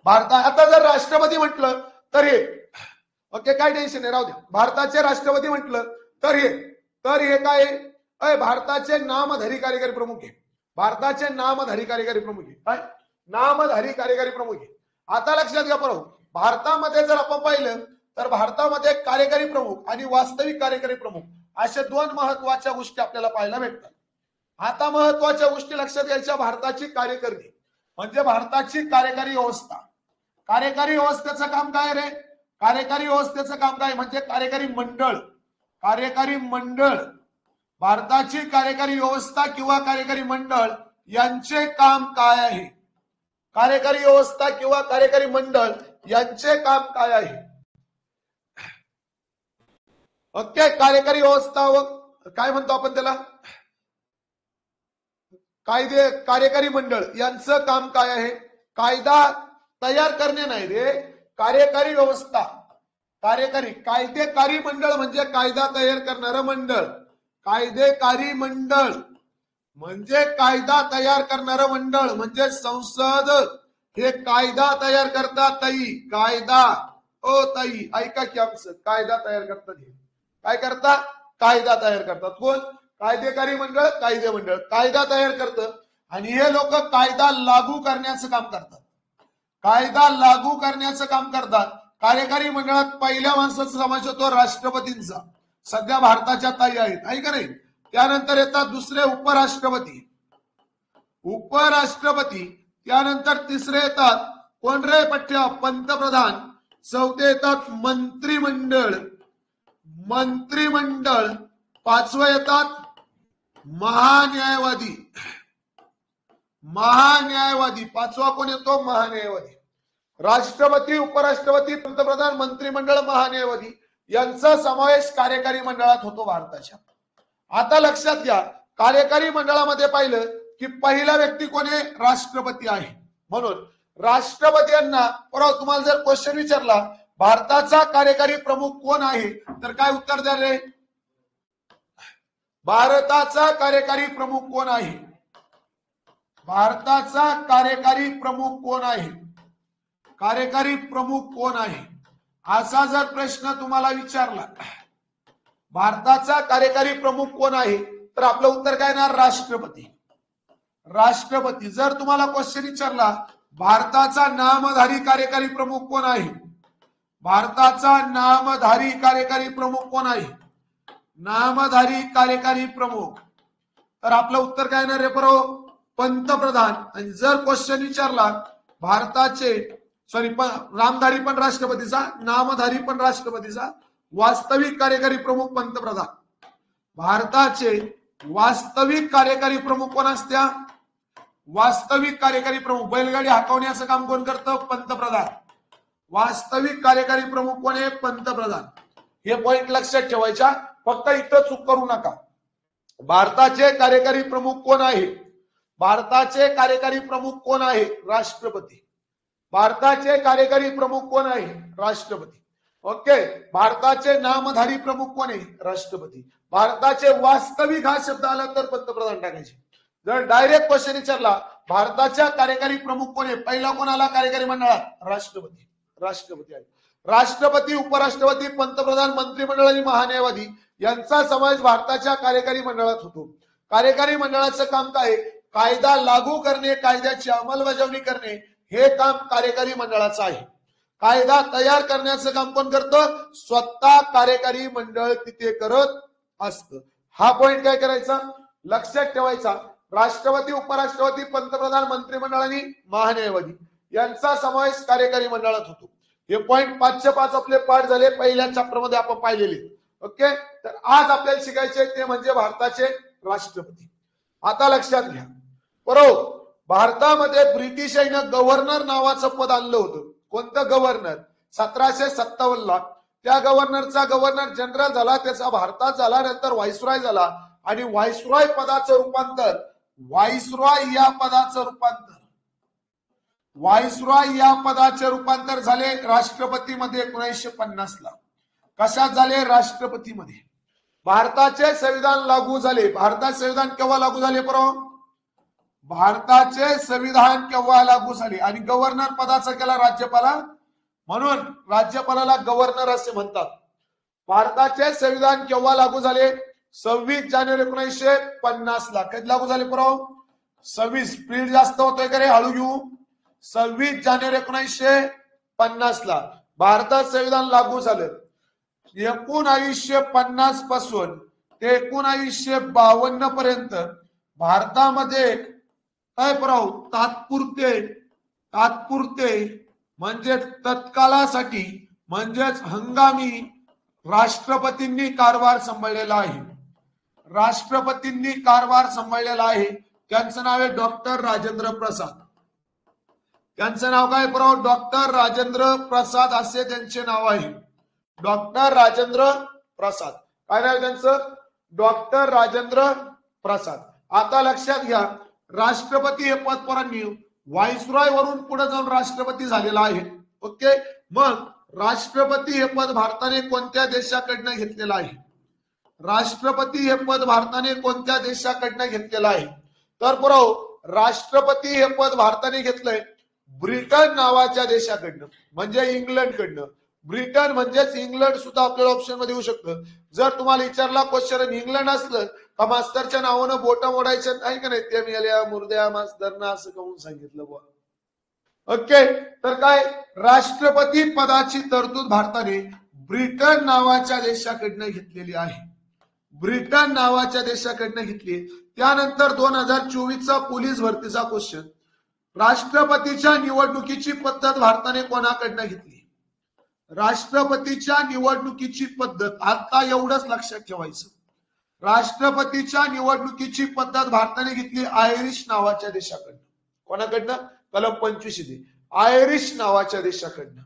आता जर राष्ट्रपती म्हटलं तर हे ओके, काय टेन्शन आहे, राहू द्या. भारताचे राष्ट्रपती म्हटलं तर हे काय आहे, भारताचे नामधारी कार्यकारी प्रमुख आहे. भारताचे नामधारी कार्यकारी प्रमुख आहे. काय नामधारी कार्यकारी प्रमुख आहे. आता लक्षात घ्या बरोबर, भारतामध्ये जर आपण पाहिलं तर भारतामध्ये कार्यकारी प्रमुख आणि वास्तविक कार्यकारी प्रमुख अशा दोन महत्वाच्या गोष्टी आपल्याला पाहायला भेटतात. आता महत्वाच्या गोष्टी लक्षात घ्यायच्या. भारताची कार्यकारिणी म्हणजे भारताची कार्यकारी व्यवस्था. कार्यकारी व्यवस्थेचं काम काय रे? कार्यकारी व्यवस्थेचं काम काय म्हणजे कार्यकारी मंडळ. कार्यकारी मंडळ, भारताची कार्यकारी व्यवस्था किंवा कार्यकारी मंडळ यांचे काम काय आहे? कार्यकारी व्यवस्था किंवा कार्यकारी मंडळ यांचे काम काय आहे? ओके, कार्यकारी व्यवस्था व काय म्हणतो आपण त्याला, कायदे, कार्यकारी मंडळ यांचं काम काय आहे? कायदा तयार करणे नाही रे, कार्यकारी व्यवस्था. कायदेकारी मंडळ म्हणजे कायदा तयार करणारं मंडळ. कायदेकारी मंडळ म्हणजे कायदा तयार करणारं मंडळ म्हणजे संसद. हे कायदा तयार करतात ताई, कायदा. ओ ताई ऐका की, आमचं कायदा तयार करतात. काय करतात? कायदा तयार करतात. कोण? कायदेकारी मंडळ, कायदे मंडळ कायदा तयार करतं आणि हे लोक कायदा लागू करण्याचं काम करतात. कायदा लागू करण्याचं काम करतात. कार्यकारी मंडळात पहिल्या माणसाचा समावेश होतो राष्ट्रपतींचा. सध्या भारताच्या ताई आहेत, आहे का नाही? त्यानंतर येतात दुसरे उपराष्ट्रपती. त्यानंतर तिसरे येतात कोण रे पठ्या? पंतप्रधान. चौथे येतात मंत्रिमंडळ. पाचवे येतात महान्यायवादी. पाचवा कोण येतो? महान्यायवादी. राष्ट्रपती, उपराष्ट्रपती, पंतप्रधान, मंत्रिमंडळ, महान्यायवादी यांचा समावेश कार्यकारी मंडळात होतो भारताच्या. आता लक्षात घ्या, कार्यकारी मंडळामध्ये पाहिलं की पहिला व्यक्ती कोण आहे? राष्ट्रपती आहे. म्हणून राष्ट्रपतींना परत तुम्हाला जर क्वेश्चन विचारला भारताचा कार्यकारी प्रमुख कोण आहे तर काय उत्तर द्या रे? भारताचा कार्यकारी प्रमुख कोण आहे? भारताचा कार्यकारी प्रमुख कोण आहे? कार्यकारी प्रमुख कोण आहे असा जर प्रश्न तुम्हाला विचारला, भारताचा कार्यकारी प्रमुख कोण आहे तर आपलं उत्तर काय येणार? राष्ट्रपती. जर तुम्हाला क्वेश्चन विचारला भारताचा नामधारी कार्यकारी प्रमुख कोण आहे? भारताचा नामधारी कार्यकारी प्रमुख कोण आहे? नामधारी कार्यकारी प्रमुख तर आपलं उत्तर काय येणार आहे बरोबर? पंतप्रधान. आणि जर क्वेश्चन विचारला भारताचे नामधारी पण राष्ट्रपतीचा, नामधारी पण राष्ट्रपतीचा, वास्तविक कार्यकारी प्रमुख पंतप्रधान. भारताचे वास्तविक कार्यकारी प्रमुख कोण असत्या? वास्तविक कार्यकारी प्रमुख. बैलगाडी हाकवण्याचं काम कोण करतं? पंतप्रधान. वास्तविक कार्यकारी प्रमुख कोण आहे? पंतप्रधान. हे पॉइंट लक्षात ठेवायच्या. फक्त इथं चूक करू नका. भारताचे कार्यकारी प्रमुख कोण आहे? भारताचे कार्यकारी प्रमुख कोण आहे? राष्ट्रपती. भारताचे कार्यकारी प्रमुख कोण आहे? राष्ट्रपती. ओके. भारताचे नामधारी प्रमुख कोण आहे? राष्ट्रपती. भारताचे वास्तविक हा शब्द आला तर पंतप्रधान टाकायचे. जर डायरेक्ट क्वेश्चन विचारला भारताच्या कार्यकारी प्रमुख कोण आहे, पहिला कोण आला कार्यकारी मंडळात? राष्ट्रपती आहे. राष्ट्रपती, उपराष्ट्रपती, पंतप्रधान, मंत्रिमंडळ आणि महान्यायवादी यांचा समावेश भारताच्या कार्यकारी मंडळात होतो. कार्यकारी मंडळाचं काम काय? कायदा लागू करणे, कायद्याची अंमलबजावणी करणे हे काम कार्यकारी मंडळाचं आहे. कायदा तयार करण्याचं काम कोण करतं? स्वतः कार्यकारी मंडळ तिथे करत असतं. हा पॉइंट काय करायचा? लक्षात ठेवायचा. राष्ट्रपती, उपराष्ट्रपती, पंतप्रधान, मंत्रिमंडळ आणि महान्यायवादी यांचा समावेश कार्यकारी मंडळात होतो. हे पॉइंट 5च्या 5 आपले पाठ झाले, पहिल्या चॅप्टर मध्ये आपण पाहिलेले. ओके. तर आज आपल्याला शिकायचे ते म्हणजे भारताचे राष्ट्रपती. आता लक्षात घ्या बरोबर, भारतामध्ये ब्रिटिशांनी गव्हर्नर नावाचं पद आणलं होतं. कोणतं गव्हर्नर? 1757 ला. त्या गव्हर्नरचा गव्हर्नर जनरल झाला, त्याचा भारतात झाला, नंतर व्हाईसरॉय झाला आणि व्हाईसरॉय या पदाचे रूपांतर झाले राष्ट्रपतीमध्ये 1950 ला. कशात झाले? राष्ट्रपतीमध्ये. भारताचे संविधान लागू झाले. भारताचे संविधान केव्हा लागू झाले बरोबर? भारताचे संविधान केव्हा लागू झाले आणि गव्हर्नर पदाचा केला राज्यपाला, म्हणून राज्यपालाला गव्हर्नर असे म्हणतात. भारताचे संविधान केव्हा लागू झाले? 26 जानेवारी 1950 ला. कधी लागू झाले पुराव? 26. स्पीड जास्त होतोय का रे? हळू घेऊ. 26 जानेवारी 1950 ला भारतात संविधान लागू झालं. 1950 पासून ते 1952 पर्यंत भारतामध्ये काय पुराव? तात्पुरते म्हणजे तत्कालासाठी म्हणजेच हंगामी राष्ट्रपतींनी कारभार सांभाळलेला आहे. राष्ट्रपतींनी कारभार सांभाळलेला आहे. त्यांचं नाव आहे डॉक्टर राजेंद्र प्रसाद. त्यांचं नाव काय पुराव? डॉक्टर राजेंद्र प्रसाद असे त्यांचे नाव आहे. डॉक्टर राजेंद्र प्रसाद. काय नाव त्यांचं? डॉक्टर राजेंद्र प्रसाद. आता लक्षात घ्या, राष्ट्रपती हे पद पोरांनी व्हाईसरॉय वरून पुढे जाऊन राष्ट्रपती झालेला आहे. ओके. मग राष्ट्रपती हे पद भारताने कोणत्या देशाकडनं घेतलेलं आहे? राष्ट्रपती हे पद भारताने कोणत्या देशाकडनं घेतलेलं आहे? तर पुराव राष्ट्रपती हे पद भारताने घेतलंय ब्रिटन नावाच्या देशाकडनं, म्हणजे इंग्लंडकडनं. ब्रिटन म्हणजेच इंग्लंड सुद्धा आपल्याला ऑप्शन मध्ये येऊ शकतं. जर तुम्हाला विचारला क्वेश्चन इंग्लंड असलं का मास्तरच्या नावानं बोट मोडायचं नाही का नाही, ते मेल्या मुर्द्या मास्तरना असं कहून सांगितलं बुवा. ओके. तर काय, राष्ट्रपती पदाची तरतूद भारताने ब्रिटन नावाच्या देशाकडनं घेतलेली आहे. ब्रिटन नावाच्या देशाकडनं घेतली. त्यानंतर 2024चा पोलीस भरतीचा क्वेश्चन, राष्ट्रपतीच्या निवडणुकीची पद्धत भारताने कोणाकडनं घेतली? राष्ट्रपतीच्या निवडणुकीची पद्धत, आता एवढंच लक्षात ठेवायचं, राष्ट्रपतीच्या निवडणुकीची पद्धत भारताने घेतली आयरिश नावाच्या देशाकडनं. कोणाकडनं? कलम 25 दे. आयरिश नावाच्या देशाकडनं.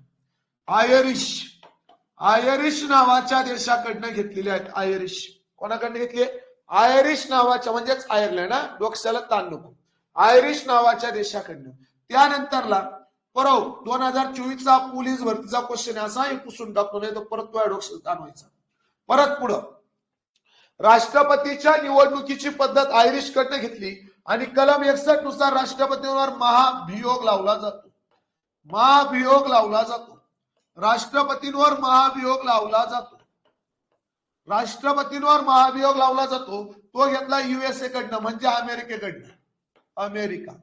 आयरिश नावाच्या देशाकडनं घेतलेले आहेत. आयरिश कोणाकडनं घेतली? आयरिश नावाच्या, म्हणजेच आयर्लंड. डोक्याला ताण नको. आयरिश नावाच्या देशाकडनं. त्यानंतरला परव 2024चा पोलीस भरतीचा क्वेश्चन असा हे पुसून टाकतो, नाही तर परत तो डोक्याला ताण व्हायचा. परत पुढं, राष्ट्रपतीच्या निवडणुकीची पद्धत आयरिश कडनं घेतली आणि कलम 61 नुसार राष्ट्रपतींवर महाभियोग लावला जातो. महाभियोग लावला जातो. राष्ट्रपतींवर महाभियोग लावला जातो. राष्ट्रपतींवर महाभियोग लावला जातो. तो घेतला युएसए कडनं, म्हणजे अमेरिकेकडनं. अमेरिका.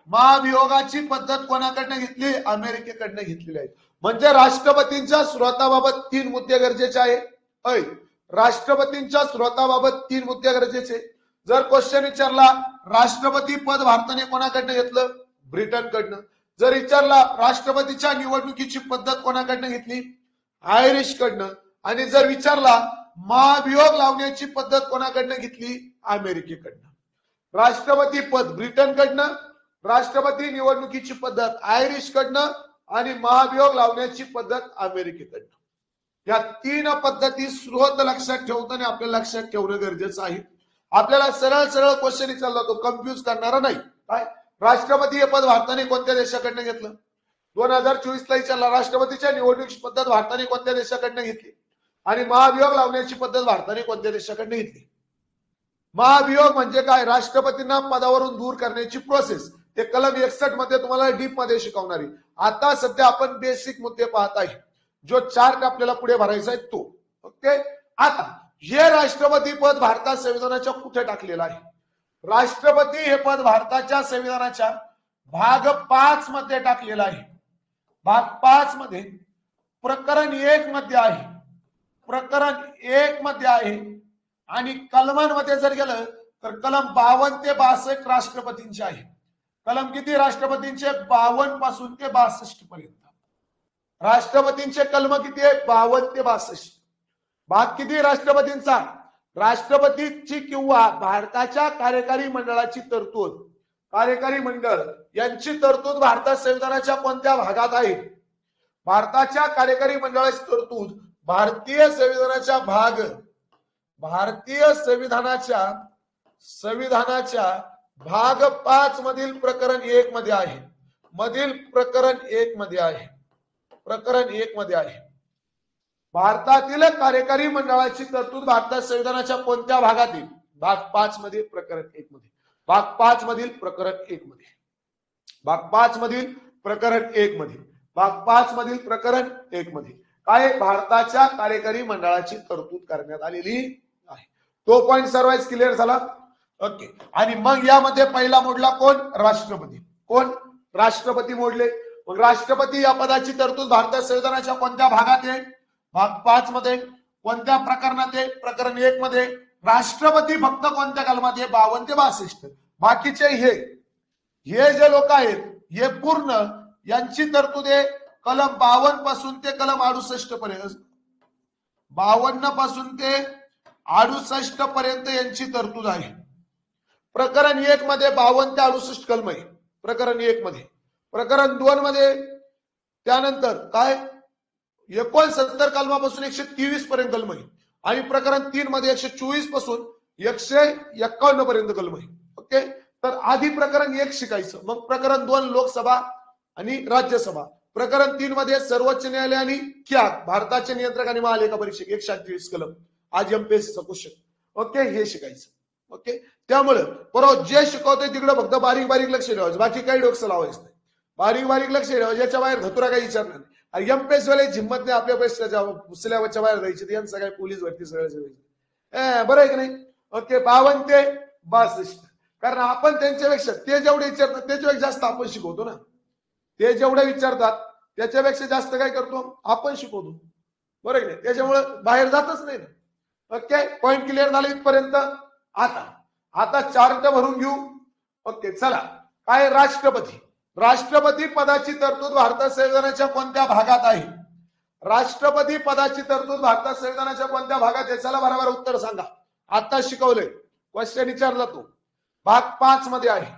महाभियोगाची पद्धत कोणाकडनं घेतली? अमेरिकेकडनं घेतलेली आहे. म्हणजे राष्ट्रपतींच्या स्रोताबाबत 3 मुद्दे गरजेचे आहे. राष्ट्रपतींच्या स्रोताबाबत 3 मुद्दे गरजेचे. जर क्वेश्चन विचारला राष्ट्रपती पद भारताने कोणाकडनं घेतलं? ब्रिटनकडनं. जर विचारला राष्ट्रपतीच्या निवडणुकीची पद्धत कोणाकडनं घेतली? आयरिश कडनं. आणि जर विचारला महाभियोग लावण्याची पद्धत कोणाकडनं घेतली? अमेरिकेकडनं. राष्ट्रपती पद ब्रिटनकडनं, राष्ट्रपती निवडणुकीची पद्धत आयरिश कडनं आणि महाभियोग लावण्याची पद्धत अमेरिकेकडनं. या 3 पद्धती स्रोत लक्षात ठेवताना आपल्याला लक्षात ठेवणं गरजेचं आहे. आपल्याला सरळ सरळ क्वेश्चन विचारला तो कन्फ्युज करणारा नाही. काय, राष्ट्रपती हे पद भारताने कोणत्या देशाकडनं घेतलं? 2024 ला विचारला राष्ट्रपतीच्या निवडणुकीची पद्धत भारताने कोणत्या देशाकडनं घेतली आणि महाभियोग लावण्याची पद्धत भारताने कोणत्या देशाकडनं घेतली? महाभियोग म्हणजे काय? राष्ट्रपतींना पदावरून दूर करण्याची प्रोसेस. ते कलम 61 मध्ये तुम्हाला डीप मध्ये शिकवणार आहे. आता सध्या आपण बेसिक मुद्दे पाहत आहे. जो चार्ट आपल्याला पुढे भरायचा आहे तो. ओके. आता हे राष्ट्रपती पद भारतात संविधानाच्या कुठे टाकलेलं आहे? राष्ट्रपती हे पद भारताच्या संविधानाच्या भाग 5 मध्ये टाकलेलं आहे. भाग 5 मध्ये प्रकरण 1 मध्ये आहे. प्रकरण 1 मध्ये आहे. आणि कलमांमध्ये जर गेलं तर कलम 52 ते 62 राष्ट्रपतींचे आहे. कलम किती राष्ट्रपतींचे? 52 पासून ते 62 पर्यंत. राष्ट्रपतींचे कलम किती आहे? 52 ते 62. भाग किती राष्ट्रपतींचा? राष्ट्रपतीची किंवा भारताच्या कार्यकारी मंडळाची तरतूद, कार्यकारी मंडळ यांची तरतूद भारतात संविधानाच्या कोणत्या भागात आहे? भारताच्या कार्यकारी मंडळाची तरतूद भारतीय संविधानाच्या भाग 5 मधील प्रकरण 1 मध्ये आहे. प्रकरण 1 मध्ये आहे. प्रकरण 1 मध्ये आहे. भारतातील कार्यकारी मंडळाची तरतूद भारतात संविधानाच्या कोणत्या भागात येईल? भाग 5 मध्ये, प्रकरण 1 मध्ये. भाग 5 मधील प्रकरण 1 मध्ये, भाग 5 मधील प्रकरण 1 मध्ये, भाग 5 मधील प्रकरण 1 मध्ये काय भारताच्या कार्यकारी मंडळाची तरतूद करण्यात आलेली आहे. तो पॉइंट सर्वांस क्लिअर झाला. ओके. आणि मग यामध्ये पहिला मोडला कोण? राष्ट्रपती. कोण? राष्ट्रपती मोडले. मग राष्ट्रपती या पदाची तरतूद भारतीय संविधानाच्या कोणत्या भागात आहे? भाग 5 मध्ये. कोणत्या प्रकरणात आहे? प्रकरण 1 मध्ये. राष्ट्रपती फक्त कोणत्या कलमात आहे? 52 ते 62. बाकीचे हे जे लोक आहेत हे पूर्ण यांची तरतूद आहे कलम 52 पासून ते कलम 68 पर्यंत. 52 पासून ते 68 पर्यंत यांची तरतूद आहे. प्रकरण 1 मध्ये 52 ते 68 कलम आहे प्रकरण 1 मध्ये. प्रकरण 2 मध्ये त्यानंतर काय 69 कलमापासून 123 पर्यंत कलम आहे. आणि प्रकरण 3 मध्ये 124 पासून 151 पर्यंत कलम आहे. ओके. तर आधी प्रकरण 1 शिकायचं, मग प्रकरण 2 लोकसभा आणि राज्यसभा, प्रकरण 3 मध्ये सर्वोच्च न्यायालय आणि कॅग भारताचे नियंत्रक आणि महालेखा परीक्षक 128 कलम आज एमपीएससीचा क्वेश्चन. ओके. हे शिकायचं. ओके. त्यामुळे बरोबर जे शिकवतोय तिकडे फक्त बारीक बारीक लक्ष ठेवायचं, बाकी काही डोकं लावायचं नाही. बारीक बारीक लक्ष ठेवायचं, याच्या बाहेर धतुरा काही विचारणार नाही. आणि एमपीएससी वाले हिंमत नाही आपल्या पैशाच्या सिलेबसच्या बाहेर जायची, यांचं काय पोलीस भरती सगळं बरं आहे की नाही. ओके. 52 ते 62. कारण आपण त्यांच्यापेक्षा ते जेवढे विचारतात त्याच्यापेक्षा जास्त आपण शिकवतो ना. ते जेवढे विचारतात त्याच्यापेक्षा जास्त काय करतो आपण शिकवतो. बरोबर की नाही. त्याच्यामुळे बाहेर जातच नाही ना. ओके. पॉइंट क्लिअर झाले इथपर्यंत. आता चार्ट भरून घेऊ. ओके. चला. काय राष्ट्रपती. राष्ट्रपती पदाची तरतूद भारतात संविधानाच्या कोणत्या भागात आहे? राष्ट्रपती पदाची तरतूद भारतात संविधानाच्या कोणत्या भागात आहे? चला बरोबर उत्तर सांगा. आता शिकवलंय, क्वेश्चन विचारला तो. भाग 5 मध्ये आहे.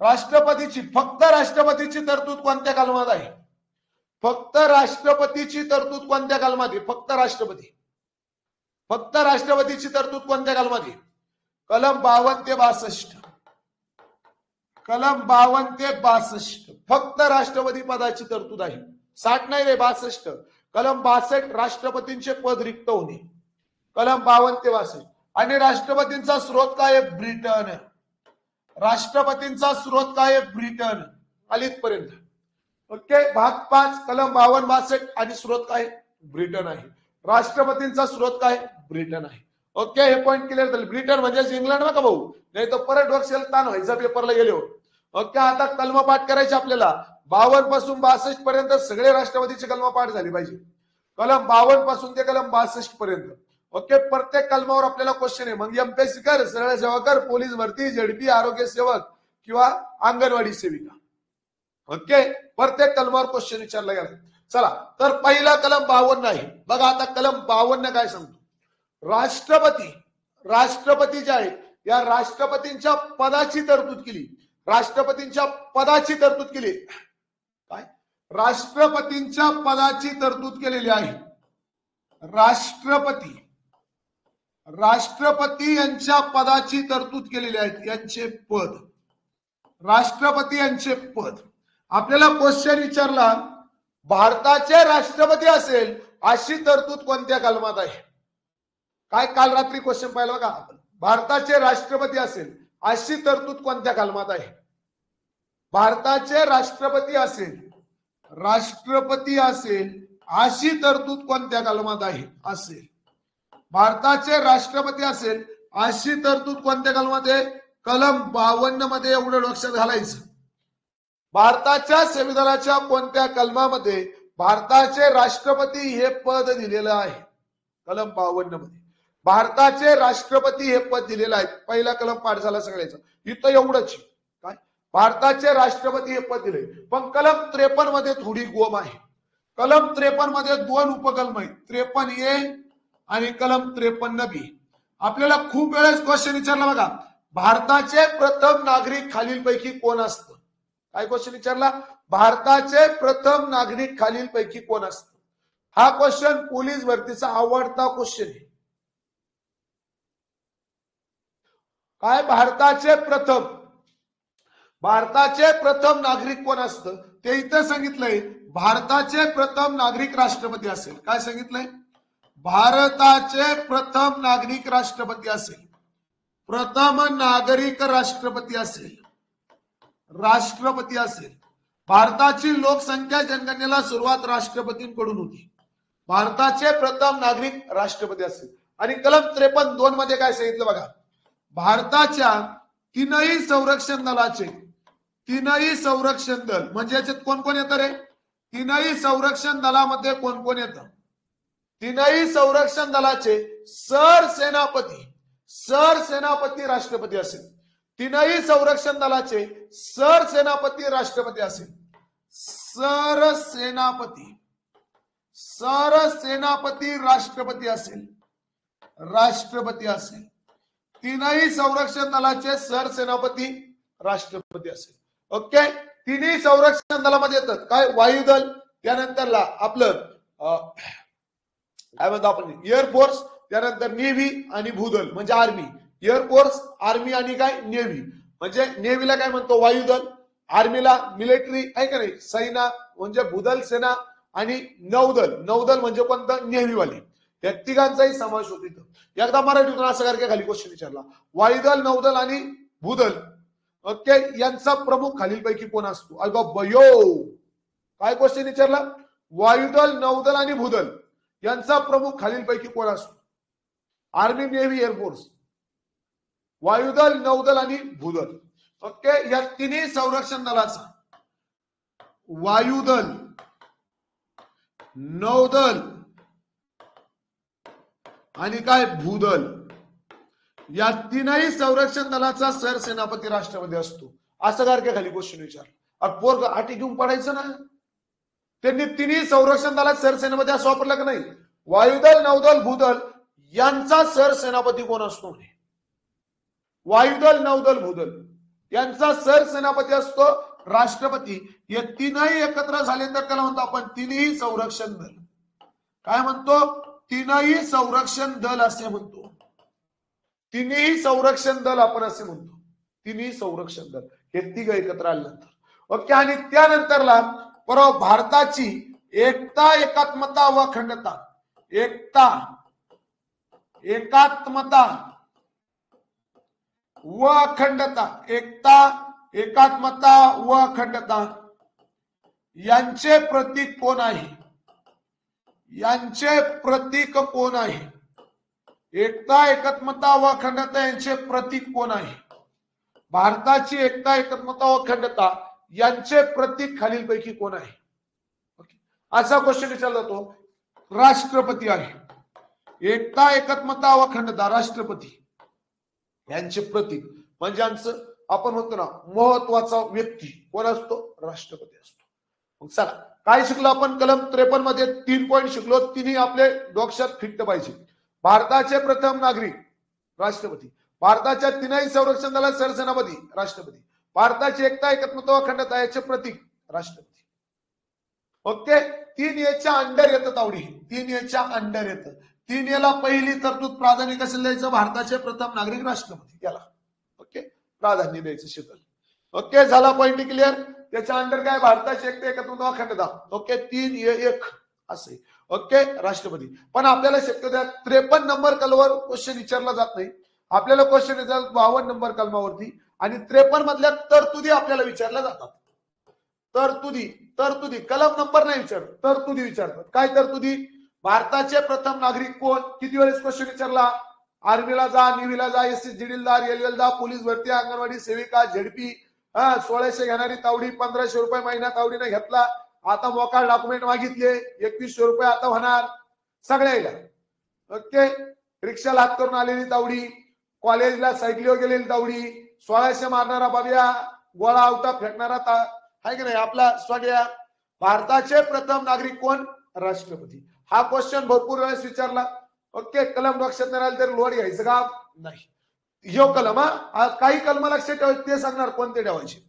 राष्ट्रपतीची फक्त राष्ट्रपतीची तरतूद कोणत्या कलमात आहे? फक्त राष्ट्रपतीची तरतूद कोणत्या कलमात आहे? फक्त राष्ट्रपतीची तरतूद कोणत्या कलमात आहे? कलम 52 ते 62. कलम 52 ते 62 फक्त राष्ट्रपती पदाची तरतूद आहे. 60 नाही रे, 62. कलम 62 राष्ट्रपतींचे पद रिक्त होणे. कलम 52 ते 62. आणि राष्ट्रपतींचा स्रोत काय आहे? ब्रिटन. राष्ट्रपतींचा स्रोत काय आहे? ब्रिटन. आलीतपर्यंत. ओके. भाग 5 कलम 52 62 आणि स्रोत काय? ब्रिटन आहे. राष्ट्रपतींचा स्रोत काय? ब्रिटन आहे. ओके. हे पॉइंट क्लिअर झाले. ब्रिटन म्हणजे इंग्लंड नका भाऊ, नाही तर परत डोक्याला ताण व्हायचा पेपरला गेलो. ओके. आता कलम पाठ करायचे आपल्याला. 52 पासून 62 पर्यंत सगळे राष्ट्रपतीचे कलम पाठ झाले पाहिजे. कलम 52 पासून ते कलम 62 पर्यंत. ओके. प्रत्येक कलमावर आपल्याला क्वेश्चन आहे. मग एमपीएससी कर, सरळ सेवा कर, पोलीस भरती, झेडपी, आरोग्य सेवक किंवा अंगणवाडी सेविका. ओके. प्रत्येक कलमावर क्वेश्चन विचारला गेला. चला. तर पहिला कलम 52 आहे. बघा आता कलम 52 काय सांगतो. राष्ट्रपती जे आहेत या राष्ट्रपतींच्या पदाची तरतूद केली. राष्ट्रपतींच्या पदाची तरतूद केली. काय? राष्ट्रपतींच्या पदाची तरतूद केलेली आहे. राष्ट्रपती यांच्या पदाची तरतूद केलेली आहे. यांचे पद, राष्ट्रपती यांचे पद. आपल्याला क्वेश्चन विचारला भारताचे राष्ट्रपती असेल अशी तरतूद कोणत्या कलमात आहे? काय काल रात्री क्वेश्चन पाहिला बघा आपण. भारताचे राष्ट्रपती असेल अशी तरतूद कोणत्या कलमात आहे? भारताचे राष्ट्रपती असेल अशी तरतूद कोणत्या कलमात आहे? असेल. भारताचे राष्ट्रपती असेल अशी तरतूद कोणत्या कलमात आहे? कलम 52 मध्ये. एवढं लक्षात घालायचं. भारताच्या संविधानाच्या कोणत्या कलमामध्ये भारताचे राष्ट्रपती हे पद दिलेलं आहे? कलम 52 मध्ये भारताचे राष्ट्रपती हे पद दिलेलं आहे. पहिला कलम पाठ झाला सगळ्याचा. इथं एवढंच काय भारताचे राष्ट्रपती हे पद दिले. पण कलम 53 मध्ये थोडी गोम आहे. कलम 53 मध्ये 2 उपकलम आहेत. 53A आणि कलम 53B. आपल्याला खूप वेळेस क्वेश्चन विचारला बघा, भारताचे प्रथम नागरिक खालीलपैकी कोण असतं? काय क्वेश्चन विचारला? भारताचे प्रथम नागरिक खालीलपैकी कोण असतं? हा क्वेश्चन पोलीस भरतीचा आवडता क्वेश्चन आहे. काय? भारताचे प्रथम नागरिक कोण असतं ते इथं सांगितलंय. भारताचे प्रथम नागरिक राष्ट्रपती असेल. काय सांगितलंय? भारताचे प्रथम नागरिक राष्ट्रपती असेल. प्रथम नागरिक राष्ट्रपती असेल, राष्ट्रपती असेल. भारताची लोकसंख्या जनगणनेला सुरुवात राष्ट्रपतींकडून होती. भारताचे प्रथम नागरिक राष्ट्रपती असेल. आणि कलम 53(2) मध्ये काय सांगितलं बघा, भारताच्या तीनही संरक्षण दलाचे, तीनही संरक्षण दल म्हणजे याच्यात कोण कोण येतं रे? तीनही संरक्षण दलामध्ये कोण कोण येतं? तीनही संरक्षण दलाचे सरसेनापती, सरसेनापती राष्ट्रपती असेल. तीनही संरक्षण दलाचे सरसेनापती राष्ट्रपती असेल. सरसेनापती, सरसेनापती राष्ट्रपती असेल, राष्ट्रपती असेल. तीनही संरक्षण दलाचे सरसेनापती राष्ट्रपती असेल. ओके. तिन्ही संरक्षण दलामध्ये येतात काय? वायुदल, त्यानंतरला आपलं काय म्हणतो आपण एअरफोर्स, त्यानंतर नेव्ही आणि भूदल म्हणजे आर्मी. एअरफोर्स, आर्मी आणि काय नेव्ही. म्हणजे नेव्हीला काय म्हणतो? वायुदल. आर्मीला मिलिटरी आहे का नाही, सेना म्हणजे भूदल सेना. आणि नौदल, नौदल म्हणजे कोणतं? नेव्हीवाली. या तिघांचाही समावेश होतो इथं. एकदा मराठीतून असा सारख्या खाली क्वेश्चन विचारला, वायुदल, नौदल आणि भूदल, ओके, यांचा प्रमुख खालीलपैकी कोण असतो? अगो बयो, काय क्वेश्चन विचारला? वायुदल, नौदल आणि भूदल यांचा प्रमुख खालीलपैकी कोण असतो? आर्मी, नेव्ही, एअरफोर्स, वायुदल, नौदल आणि भूदल. ओके. या तिन्ही संरक्षण दलाचा वायुदल, नौदल आणि काय भूदल, या तीनही संरक्षण दलाचा सरसेनापती राष्ट्रपती असतो. असं सारख्या खाली क्वेश्चन विचार. पोरग आठी घेऊन पडायचं ना. त्यांनी तिन्ही संरक्षण दलात सरसेनापती असं वापरलं का नाही? वायुदल, नौदल, भूदल यांचा सरसेनापती कोण असतो? वायुदल, नौदल, भूदल यांचा सरसेनापती असतो राष्ट्रपती. या तीनही एकत्र झाले तर त्याला म्हणतो आपण तिन्ही संरक्षण दल. काय म्हणतो? तीनही संरक्षण दल असे म्हणतो. तिन्ही संरक्षण दल आपण असे म्हणतो. तिन्ही संरक्षण दल हे तिघ एकत्र आल्यानंतर. ओके. आणि त्यानंतरला बरोबर भारताची एकता, एकात्मता व अखंडता, एकता, एकात्मता व अखंडता, एकता, एकात्मता व अखंडता यांचे प्रतीक कोण आहे? यांचे प्रतीक कोण आहे? एकता, एकात्मता व अखंडता यांचे प्रतीक कोण आहे? भारताची एकता, एकात्मता व अखंडता यांचे प्रतीक खालीलपैकी कोण आहे? असा क्वेश्चन विचारला जातो. राष्ट्रपती आहे. एकता, एकात्मता व अखंडता राष्ट्रपती यांचे प्रतीक म्हणजे आमचं आपण म्हणतो ना महत्वाचा व्यक्ती कोण असतो? राष्ट्रपती असतो. मग चला काय शिकलो आपण? कलम 53 मध्ये 3 पॉइंट शिकलो. तिन्ही आपले डोक्यात फिट पाहिजे. भारताचे प्रथम नागरिक राष्ट्रपती, भारताच्या तीनही संरक्षण दलात सरसेनापती राष्ट्रपती, भारताची एकता, एकात्मता व अखंडता याचे प्रतीक राष्ट्रपती. ओके. 3A अंडर येतं तावडी. 3A अंडर येतं. 3A पहिली तरतूद प्राधान्य कशाला द्यायचं? भारताचे प्रथम नागरिक राष्ट्रपती याला ओके प्राधान्य द्यायचं शिकल. ओके. झाला पॉइंट क्लिअर. त्याच्या अंडर काय? भारताची एकता, एकात्मता व अखंडता. ओके. 3A1 असे ओके राष्ट्रपती. पण आपल्याला शक्यतो 53 नंबर कलमावर क्वेश्चन विचारला जात नाही. आपल्याला क्वेश्चन विचारतात 52 नंबर कलमावरती आणि 53 मधल्या तरतुदी आपल्याला विचारल्या जातात. तरतुदी, तरतुदी कलम नंबर नाही विचारत, तरतुदी विचारतात. काय तरतुदी? भारताचे प्रथम नागरिक कोण? किती वेळेस क्वेश्चन विचारला? आर्मीला जा, नेव्हीला जा, एसएसजीडीला जा, रेल्वेला जा, पोलीस भरती, अंगणवाडी सेविका, झेडपी, 1600 घेणारी तावडी 1500 रुपये महिना तावडीने घेतला. आता मोकार डॉक्युमेंट मागितले 2100 रुपये आता होणार सगळ्याला. ओके. रिक्षाला हात करून आलेली तावडी, कॉलेजला सायकलीवर गेलेली तावडी, 1600 मारणारा बाबिया, गोळा आवटा फेकणारा आहे की नाही आपला स्वाड्या. भारताचे प्रथम नागरिक कोण? राष्ट्रपती. हा क्वेश्चन भरपूर वेळेस विचारला. ओके. कलम लक्षात नाही राहिलं तर लोड घ्यायचं का नाही. ह्यो कलम काही कलम लक्षात ठेवायचे ते सांगणार कोणते ठेवायचे.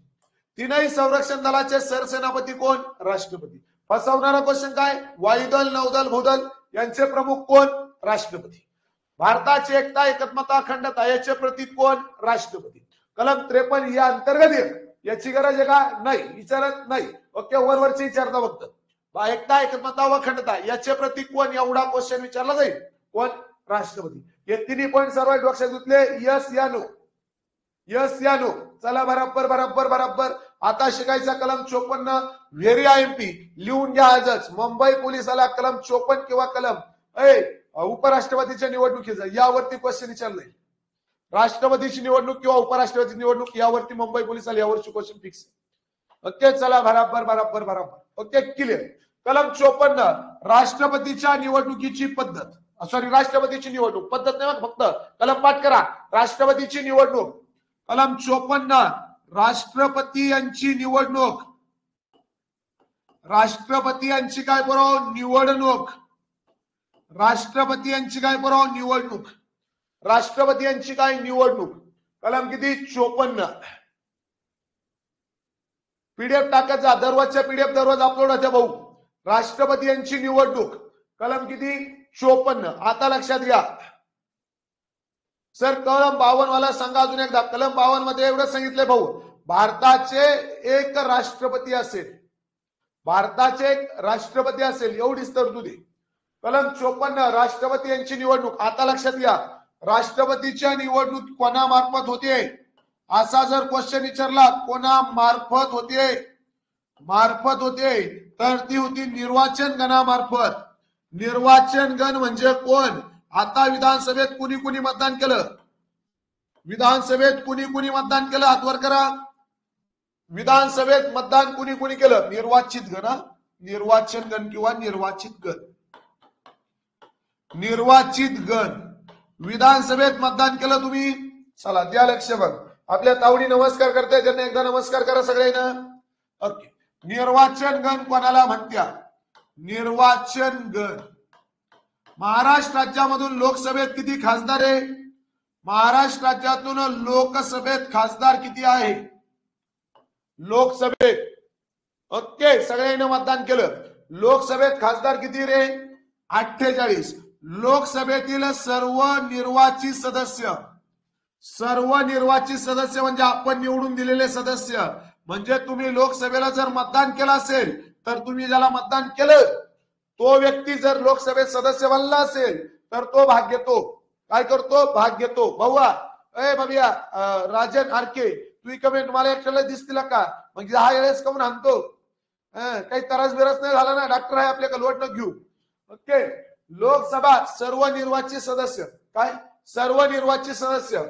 तीनही संरक्षण दलाचे सरसेनापती कोण? राष्ट्रपती. फसवणारा क्वेश्चन काय? वायुदल, नौदल, भूदल यांचे प्रमुख कोण? राष्ट्रपती. भारताची एकता, एकात्मता, अखंडता याचे प्रतीक कोण? राष्ट्रपती. कलम 53 या अंतर्गत याची गरज आहे का? नाही, विचारत नाही. ओके. वरवरचे विचारता फक्त एकता, एकात्मता व अखंडता याचे प्रतीक कोण? एवढा क्वेश्चन विचारला जाईल. कोण? राष्ट्रपती. हे तिन्ही पॉईंट सर्वात लक्षात घेतले. यस या नो, यस या नो. चला बराबर बराबर बराबर. आता शिकायचा कलम 54 व्हेरी IMP लिहून घ्या आजच. मुंबई पोलिसाला कलम 54 किंवा कलम उपराष्ट्रपतीच्या निवडणुकीचा यावरती क्वेश्चन विचारलंय. राष्ट्रपतीची निवडणूक किंवा उपराष्ट्रपतीची निवडणूक यावरती मुंबई पोलिसाला यावरची क्वेश्चन फिक्स. ओके चला बराबर बराबर बराबर. Okay clear. कलम 54 राष्ट्रपतीच्या निवडणुकीची पद्धत, सॉरी राष्ट्रपतीची निवडणूक पद्धत नाही फक्त कलम पाठ करा. राष्ट्रपतीची निवडणूक कलम 54 राष्ट्रपती यांची निवडणूक, राष्ट्रपती यांची काय बरोबर निवडणूक, राष्ट्रपती यांची काय बरोबर निवडणूक, राष्ट्रपती यांची काय निवडणूक. कलम किती 54. पीडीएफ टाकायचा. दररोजच्या पीडीएफ दररोज अपलोड होत्या भाऊ. राष्ट्रपती यांची निवडणूक कलम किती 54. आता लक्षात घ्या सर. कलम 52 वाला सांगा अजून एकदा. कलम 52 मध्ये एवढं सांगितलंय भाऊ, भारताचे एक राष्ट्रपती असेल, भारताचे एक राष्ट्रपती असेल एवढीच तरतूद आहे. कलम 54 राष्ट्रपती यांची निवडणूक. आता लक्षात घ्या राष्ट्रपतीच्या निवडणूक कोणामार्फत होते असा जर क्वेश्चन विचारला कोणामार्फत होते, मार्फत होते तर ती होती निर्वाचन गणामार्फत. निर्वाचन गण म्हणजे कोण? आता विधानसभेत कुणी कुणी मतदान केलं, विधानसभेत कुणी कुणी मतदान केलं हात वर करा. विधानसभेत मतदान कुणी कुणी केलं? निर्वाचित गण, निर्वाचन गण किंवा निर्वाचित गण, निर्वाचित गण. विधानसभेत मतदान केलं तुम्ही. चला द्या लक्ष बघ. आपल्या तावडी नमस्कार करताय त्यांना एकदा नमस्कार करा सगळ्यांना. ओके. निर्वाचन गण कोणाला म्हणत्या? निर्वाचन गण. महाराष्ट्र राज्यामधून लोकसभेत किती खासदार आहे? महाराष्ट्र राज्यातून लोकसभेत खासदार किती आहे? लोकसभेत ओके सगळ्यांनी मतदान केलं. लोकसभेत खासदार किती रे? 48. लोकसभेतील सर्व निर्वाचित सदस्य, सर्व निर्वाचित सदस्य म्हणजे आपण निवडून दिलेले सदस्य. म्हणजे तुम्ही लोकसभेला जर मतदान केलं असेल तर तुम्ही ज्याला मतदान केलं तो व्यक्ती जर लोकसभेत सदस्य बनला असेल तर तो भाग घेतो. काय करतो? भाग घेतो. भाऊआ ए बाबिया राजन आरके तू कमेंट मला एकट्याला दिसतील का? म्हणजे हा वेळेस कमून आणतो. काही त्रास बिरास नाही झाला ना? डॉक्टर आहे आपल्याकडे लोट न घेऊ. ओके. लोकसभा सर्व निर्वाचित सदस्य. काय? सर्व निर्वाचित सदस्य.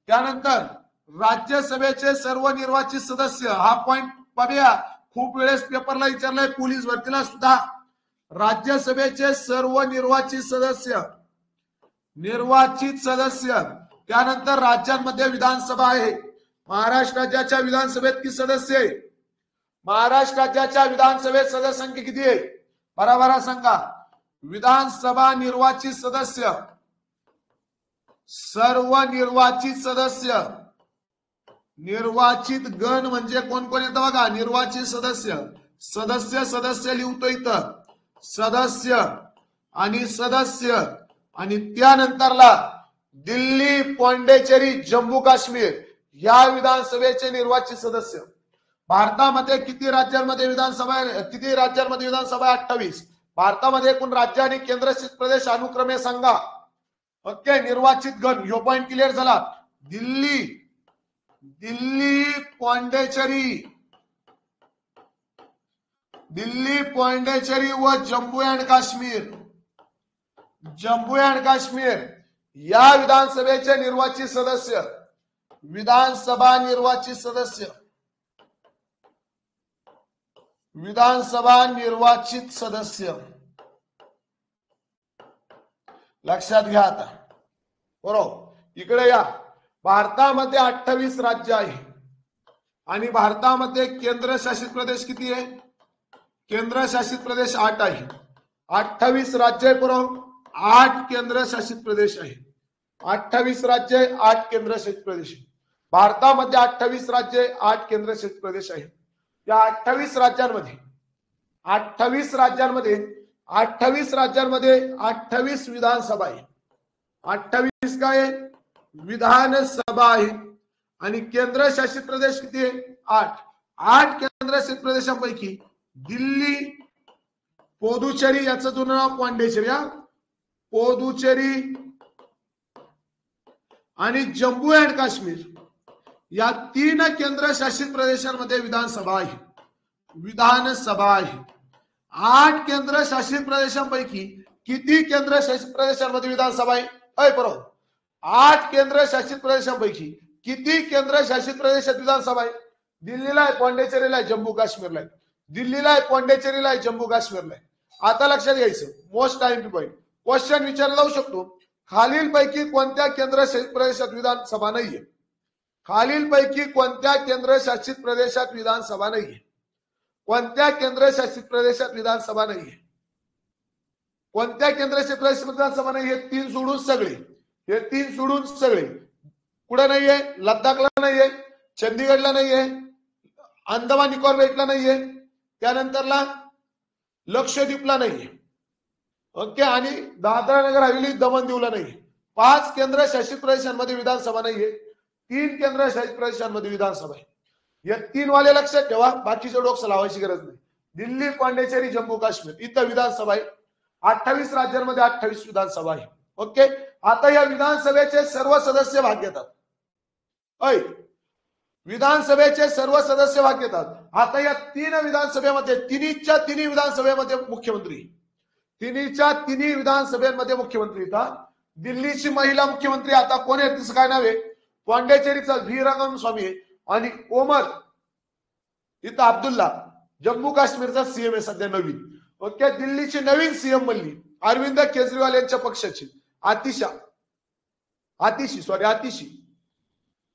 त्यानंतर राज्यसभेचे सर्व निर्वाचित सदस्य. हा पॉइंट बाबिया खूप वेळेस पेपरला विचारलाय, पोलीस भरतीला सुद्धा. राज्यसभेचे सर्व निर्वाचित सदस्य, निर्वाचित सदस्य. त्यानंतर राज्यांमध्ये विधानसभा आहे. महाराष्ट्र राज्याच्या विधानसभेत किती सदस्य आहे? महाराष्ट्र राज्याच्या विधानसभेत सदस्य संख्या किती आहे? बराबर सांगा. विधानसभा निर्वाचित सदस्य, सर्व निर्वाचित सदस्य. निर्वाचित गण म्हणजे कोण कोण येतं बघा. निर्वाचित सदस्य, सदस्य सदस्य लिहतो इथं. सदस्य आणि सदस्य. आणि त्यानंतरला दिल्ली, पॉंडेचेरी, जम्मू काश्मीर या विधानसभेचे निर्वाचित सदस्य. भारतामध्ये किती राज्यांमध्ये विधानसभा आहे? किती राज्यांमध्ये विधानसभा आहे? 28. भारतामध्ये एकूण राज्य आणि केंद्रशासित प्रदेश अनुक्रमे सांगा. ओके. निर्वाचित गण ह्यो पॉइंट क्लिअर झाला. दिल्ली, दिल्ली, पॉंडेचेरी, दिल्ली, पॉंडेचेरी व जम्मू अँड काश्मीर, जम्मू अँड काश्मीर या विधानसभेचे निर्वाचित सदस्य. विधानसभा निर्वाचित सदस्य, विधानसभा निर्वाचित सदस्य. लक्षात घ्या आता. बरोबर. इकडे या. भारतामध्ये 28 राज्य आहे आणि भारतामध्ये केंद्रशासित प्रदेश किती आहे? केंद्रशासित प्रदेश 8 आहे. 28 राज्य आहे बरोबर. 8 केंद्रशासित प्रदेश आहे. 28 राज्य, 8 केंद्रशासित प्रदेश. भारतामध्ये 28 राज्य, 8 केंद्रशासित प्रदेश आहे. या 28 राज्यांमध्ये 28 राज्यांमध्ये 28 राज्यांमध्ये 28 विधानसभा आहे. 28 काय आहे? विधानसभा आहे. आणि केंद्रशासित प्रदेश किती आहे? 8. 8 केंद्रशासित प्रदेशांपैकी दिल्ली, पुदुचेरी याचं जुनं नाव पॉंडेचेरी, पुदुचेरी आणि जम्मू अँड काश्मीर या 3 केंद्रशासित प्रदेशांमध्ये विधानसभा आहे. विधानसभा आहे. 8 केंद्रशासित प्रदेशांपैकी किती केंद्रशासित प्रदेशांमध्ये विधानसभा आहे? बरोबर. 8 केंद्रशासित प्रदेशांपैकी किती केंद्रशासित प्रदेशात विधानसभा आहे? दिल्लीला आहे, पॉंडिचेरीला आहे, जम्मू काश्मीरला आहे. दिल्लीला आहे, पॉंडिचेरीला आहे, जम्मू काश्मीरला आहे. आता लक्षात घ्यायचं, मोस्ट टाइम पॉइंट क्वेश्चन विचारला जाऊ शकतो. खालीलपैकी कोणत्या केंद्रशासित प्रदेशात विधानसभा नाहीये? खालीलपैकी कोणत्या केंद्रशासित प्रदेशात विधानसभा नाहीये? कोणत्या केंद्रशासित प्रदेशात विधानसभा नाहीये? कोणत्या केंद्रशासित प्रदेशात विधानसभा नाहीये? 3 सोडून सगळे. हे 3 सोडून सगळे. कुठे नाहीये? लद्दाखला नाहीये, चंदीगडला नाहीये, अंदमान निकोबार बेटला नाहीये, त्यानंतरला लक्षद्वीपला नाहीये. ओके. आणि दादरा नगर हवेली दमण दीवला नाहीये. 5 केंद्रशासित प्रदेशांमध्ये विधानसभा नाहीये. 3 केंद्रशासित प्रदेशांमध्ये विधानसभा आहे. या 3 वाले लक्षात ठेवा, बाकीचे डोकं लावायची गरज नाही. दिल्ली, पॉंडिचेरी, जम्मू काश्मीर इथं विधानसभा आहे. 28 राज्यांमध्ये 28 विधानसभा आहे. ओके. आता या विधानसभेचे सर्व सदस्य भाग घेतात. विधानसभेचे सर्व सदस्य भाग घेतात. आता या 3 विधानसभेमध्ये तिन्हीच्या तिन्ही विधानसभेमध्ये मुख्यमंत्री, तिन्हीच्या तिन्ही विधानसभेमध्ये मुख्यमंत्री येतात. दिल्लीची महिला मुख्यमंत्री आता कोण आहे? तिचं काय नाव आहे? पॉंडिचेरीचा व्ही रंगस्वामी आहे आणि ओमर इथं अब्दुल्ला जम्मू काश्मीरचा सीएम आहे सध्या नवीन. ओके. दिल्लीची नवीन सीएम बनली अरविंद केजरीवाल यांच्या पक्षाची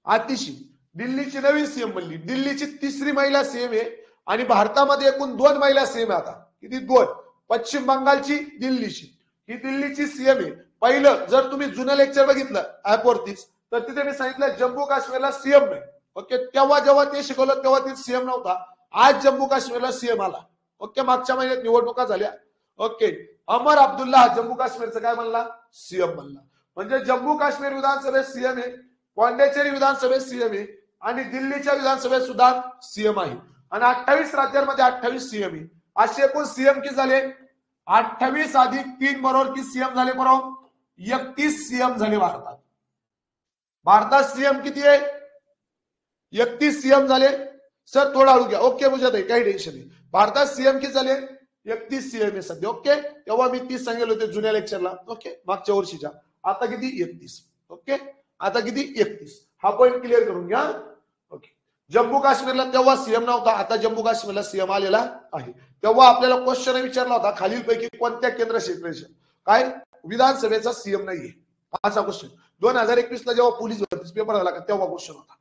आतिशी दिल्लीची नवीन सीएम बनली. दिल्लीची 3री महिला सीएम आहे आणि भारतामध्ये एकूण 2 महिला सीएम आहे. आता किती? 2. पश्चिम बंगालची, दिल्लीची. ही दिल्लीची सीएम आहे. पहिलं जर तुम्ही जुनं लेक्चर बघितलं ऍपवरतीच तर तिथे मी सांगितलं जम्मू काश्मीरला सीएम नाही. ओके. तेव्हा जेव्हा ते शिकवलं तेव्हा ते सीएम नव्हता. आज जम्मू काश्मीरला सीएम आला. ओके. मागच्या महिन्यात निवडणुका झाल्या. ओके. अमर अब्दुल्ला जम्मू काश्मीरचा काय म्हणला? सीएम म्हणला. म्हणजे जम्मू काश्मीर विधानसभेत सीएम आहे, पॉंडिचेरी विधानसभेत सीएम आहे आणि दिल्लीच्या विधानसभेत सुद्धा सीएम आहे. आणि 28 राज्यांमध्ये 28 सीएम आहे. असे एकूण सीएम किती झाले? 28 अधिक 3 बरोबर किती सीएम झाले? बरोबर 31 सीएम झाले भारतात. भारतात सीएम किती आहे? 31 सीएम झाले. सर थोडा हळू घ्या. ओके बुझत आहे, काही टेन्शन नाही. भारतात सीएम किती झाले? 31 सीएम आहे सध्या. ओके. तेव्हा मी 30 सांगितले होते जुन्या लेक्चरला. ओके. मागच्या वर्षीच्या. आता किती? 31. ओके. आता किती? 31. हा पॉइंट क्लिअर करून घ्या. ओके. जम्मू काश्मीरला तेव्हा सीएम नव्हता, आता जम्मू काश्मीरला सीएम आलेला आहे. तेव्हा आपल्याला क्वेश्चन विचारला होता खालीलपैकी कोणत्या केंद्रशासित प्रदेशात काय विधानसभेचा सीएम नाहीये? असा क्वेश्चन 2021 ला जेव्हा पोलीस भरतीचा पेपर झाला का तेव्हा क्वेश्चन होता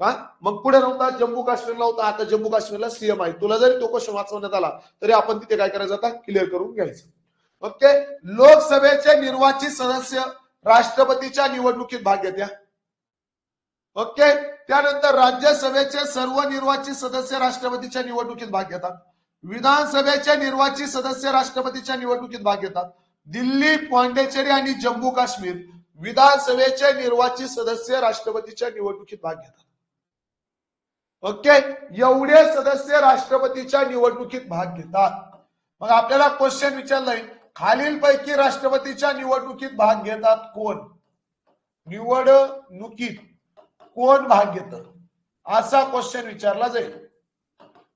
का. मग पुढे नव्हता, जम्मू काश्मीरला होता, आता जम्मू काश्मीरला सीएम आहे. तुला जरी तो क्वेश्चन वाचवण्यात आला तरी आपण तिथे काय करायचं आता क्लिअर करून घ्यायचं. ओके. लोकसभेचे निर्वाचित सदस्य राष्ट्रपतीच्या निवडणुकीत भाग घेत्या. ओके. त्यानंतर राज्यसभेचे सर्व निर्वाचित सदस्य राष्ट्रपतीच्या निवडणुकीत भाग घेतात. विधानसभेचे निर्वाचित सदस्य राष्ट्रपतीच्या निवडणुकीत भाग घेतात. दिल्ली, पॉंडिचेरी आणि जम्मू काश्मीर विधानसभेचे निर्वाचित सदस्य राष्ट्रपतीच्या निवडणुकीत भाग घेतात. ओके. एवढे सदस्य राष्ट्रपतीच्या निवडणुकीत भाग घेतात. मग आपल्याला क्वेश्चन विचारलाय खालीलपैकी राष्ट्रपतीच्या निवडणुकीत भाग घेतात कोण? निवडणुकीत कोण भाग घेतं असा क्वेश्चन विचारला जाईल.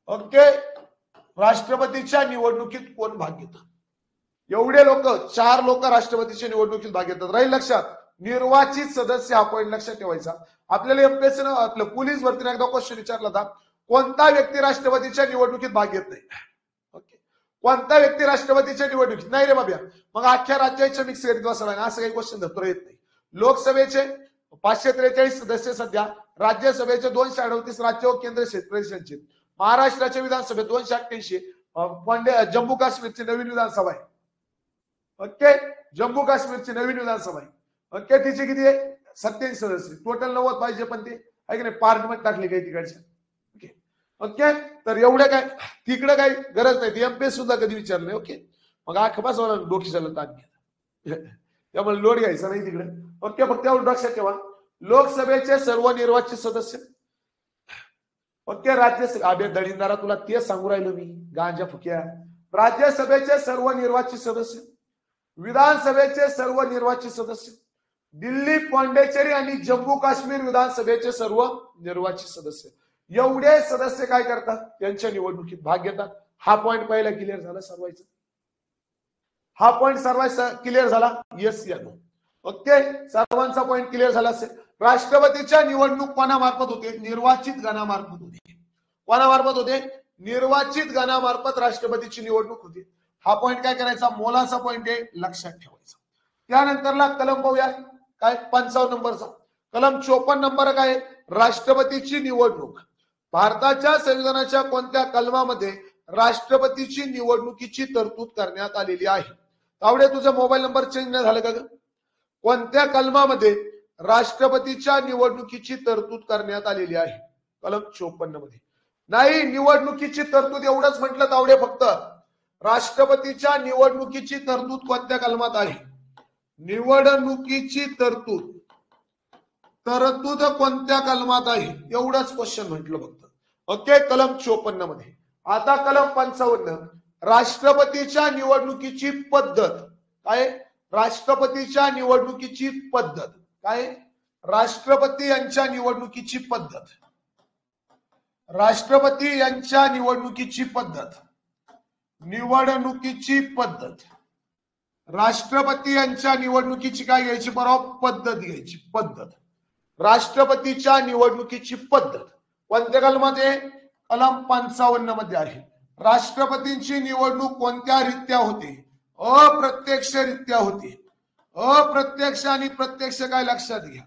ओके. राष्ट्रपतीच्या निवडणुकीत कोण भाग घेतं? एवढे लोक 4 लोक राष्ट्रपतीच्या निवडणुकीत भाग घेतात. राहील लक्षात. निर्वाचित सदस्य हा पॉईंट लक्षात ठेवायचा. आपल्याला एमपीएससी आपलं पोलीस भरतीने एकदा क्वेश्चन विचारला होता कोणता व्यक्ती राष्ट्रपतीच्या निवडणुकीत भाग घेत नाही? ओके. कोणता व्यक्ती राष्ट्रपतीच्या निवडणुकीत नाही रे बाब्या, मग अख्ख्या राज्याच्या मिक्स करीत बसला असं काही क्वेश्चन धरतो येत नाही. लोकसभेचे 543 सदस्य सध्या, राज्यसभेचे 238 राज्य व केंद्रशासित प्रदेशांचे, महाराष्ट्राच्या विधानसभेत 288, जम्मू काश्मीरची नवीन विधानसभा आहे. ओके. जम्मू काश्मीरची नवीन विधानसभा आहे. ओके. तिचे किती आहे? 87 सदस्य. टोटल 90 पाहिजे पण ते आहे की नाही पार्टमेंट टाकली काही तिकडच्या. ओके. ओके. तर एवढे काय तिकडे काही गरज नाही. एमपीएस सुद्धा कधी विचारलं नाही. ओके. मग आखपास डोकी चालत ताण घ्या त्यामुळे लोड घ्यायचा नाही तिकडे. ओके. फक्त एवढं लक्षात ठेवा लोकसभेचे सर्व निर्वाचित सदस्य. ओके. राज्यसभा अबे दळींदारा तुला तेच सांगू राहिलो मी गांजा फुक्या. राज्यसभेचे सर्व निर्वाचित सदस्य, विधानसभेचे सर्व निर्वाचित सदस्य, दिल्ली, पॉंडिचेरी आणि जम्मू काश्मीर विधानसभेचे सर्व निर्वाचित सदस्य, एवढे सदस्य काय करतात, त्यांच्या निवडणुकीत भाग घेतात. हा पॉइंट पहिला क्लिअर झाला सर्वांचा. हा पॉइंट सर्वांचा क्लिअर झाला. येस या नो. ओके, सर्वांचा पॉइंट क्लिअर झाला असेल. राष्ट्रपतीच्या निवडणूक कोणामार्फत होते, निर्वाचित गणामार्फत होते. कोणामार्फत होते, निर्वाचित गणामार्फत राष्ट्रपतीची निवडणूक होती. हा पॉइंट काय करायचा, मोलाचा पॉइंट आहे, लक्षात ठेवायचा. त्यानंतरला कलम पाहूया, काय 55 नंबरचा कलम. 54 नंबर काय, राष्ट्रपतीची निवडणूक. भारताच्या संविधानाच्या कोणत्या कलमामध्ये राष्ट्रपतीची निवडणुकीची तरतूद करण्यात आलेली आहे. तावडे तुझा मोबाईल नंबर चेंज नाही झालं का? कोणत्या कलमामध्ये राष्ट्रपतीच्या निवडणुकीची तरतूद करण्यात आलेली आहे? कलम 54 मध्ये. नाही, निवडणुकीची तरतूद एवढंच म्हटलं तावडे, फक्त राष्ट्रपतीच्या निवडणुकीची तरतूद कोणत्या कलमात आहे? निवडणुकीची तरतूद कोणत्या कलमात आहे, एवढंच क्वेश्चन म्हटलं फक्त. ओके, कलम 54 मध्ये. आता कलम 55, राष्ट्रपतीच्या निवडणुकीची पद्धत काय? राष्ट्रपतीच्या निवडणुकीची पद्धत काय? राष्ट्रपती यांच्या निवडणुकीची पद्धत. राष्ट्रपती यांच्या निवडणुकीची पद्धत. निवडणुकीची पद्धत. राष्ट्रपती यांच्या निवडणुकीची काय घ्यायची, बरोबर पद्धत घ्यायची. पद्धत, राष्ट्रपतीच्या निवडणुकीची पद्धत कोणत्या कलमामध्ये? कलम 55 मध्ये आहे. राष्ट्रपतींची निवडणूक कोणत्या रित्या होते? अप्रत्यक्षरित्या होते. अप्रत्यक्ष आणि प्रत्यक्ष काय लक्षात घ्या,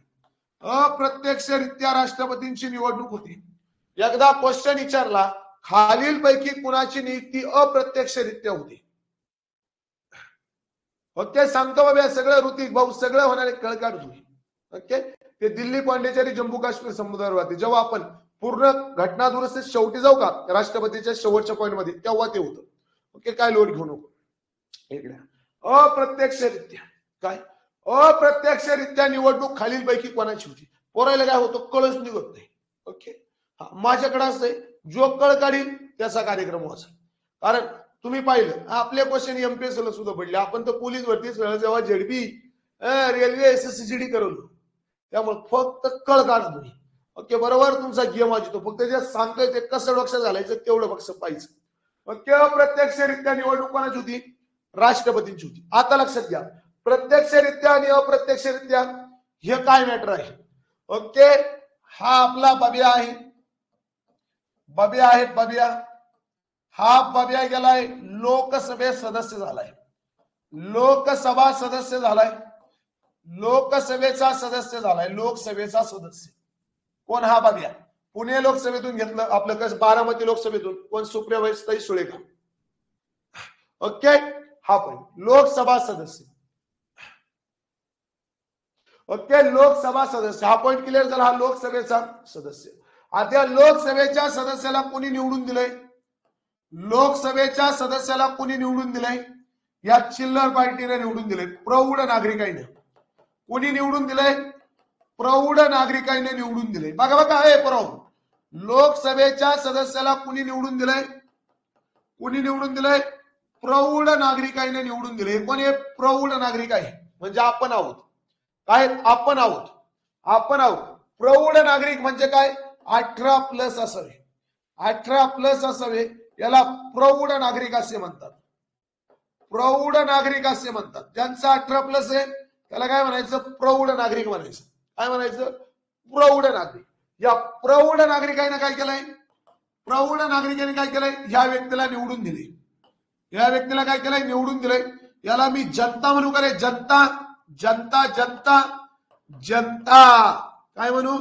अप्रत्यक्षरित्या राष्ट्रपतींची निवडणूक होती. एकदा क्वेश्चन विचारला, खालील पैकी कुणाची नियुक्ती अप्रत्यक्षरित्या होती? ओके, सांगतो बाबा, सगळं ऋतिक भाऊ, सगळं होणारे कळकाट होईल. ओके, ते दिल्ली, पॉंडिचेरी, जम्मू काश्मीर समुद्रावरती जेव्हा आपण पूर्ण घटना दुरुस्ती शेवटी जाऊ का, राष्ट्रपतीच्या शेवटच्या पॉइंट मध्ये, तेव्हा ते होतं. ओके, काय लोड घेऊ नको इकडे. अप्रत्यक्षरित्या काय? अप्रत्यक्षरित्या निवडणूक खालीलपैकी कोणाची होती? पोरायला काय होतं, कळच निघत नाही. ओके, माझ्याकडे असं आहे, जो कळ काढील त्याचा कार्यक्रम व्हायचा. कारण तुम्ही पाहिलं आपले क्वेश्चन एमपीएससीला सुद्धा पडले. आपण तर पोलीस भरती जेव्हा झेडपी, रेल्वे, एसएससीजीडी करवलो, त्यामुळे फक्त कळ काढा तुम्ही. ओके, बरोबर, तुमचा गेम वाजतो. फक्त जे सांगतोय ते कसं लक्षात घालायचं तेवढं फक्त पाहिजे. ओके, अप्रत्यक्षरित्या निवडणूक कोणाची होती? राष्ट्रपतींची होती. आता लक्षात घ्या, प्रत्यक्षरित्या आणि अप्रत्यक्षरित्या हे काय मॅटर आहे. ओके, हा आपला बबिया आहे, बबिया आहे, बबिया. हा बबिया गेलाय, लोकसभेत सदस्य झालाय, लोकसभा सदस्य झालाय, लोकसभेचा सदस्य झालाय, लोकसभेचा सदस्य. कोण हा बबिया? पुणे लोकसभेतून घेतलं आपलं, कसं बारामती लोकसभेतून कोण? सुप्रियाताई सुळे का? ओके, हा पण लोकसभा सदस्य. ओके, लोकसभा सदस्य, हा पॉइंट क्लिअर झाला. हा लोकसभेचा सदस्य. आता लोकसभेच्या सदस्याला कोणी निवडून दिलंय? लोकसभेच्या सदस्याला कोणी निवडून दिलंय? या चिल्लर पार्टीने निवडून दिलंय, प्रौढ नागरिकांनी. कोणी निवडून दिलंय? प्रौढ नागरिकांनी निवडून दिलंय. बघा बघा, हे प्रौढ लोकसभेच्या सदस्याला कोणी निवडून दिलंय? कोणी निवडून दिलंय? प्रौढ नागरिकांनी निवडून दिले. कोण हे प्रौढ नागरिक आहे? म्हणजे आपण आहोत. काय? आपण आहोत, आपण आहोत. प्रौढ नागरिक म्हणजे काय? 18+ असावे, 18+ असावे, याला प्रौढ नागरिक असे म्हणतात. प्रौढ नागरिक असे म्हणतात. ज्यांचा 18+ आहे त्याला काय म्हणायचं? प्रौढ नागरिक म्हणायचं. काय म्हणायचं? प्रौढ नागरिक. या प्रौढ नागरिकांनी काय केलंय? प्रौढ नागरिकांनी काय केलंय? ह्या व्यक्तीला निवडून दिले. या व्यक्तीला काय केलंय? निवडून दिलंय. याला मी जनता म्हणू का रे? जनता, जनता, जनता, जनता. काय म्हणू?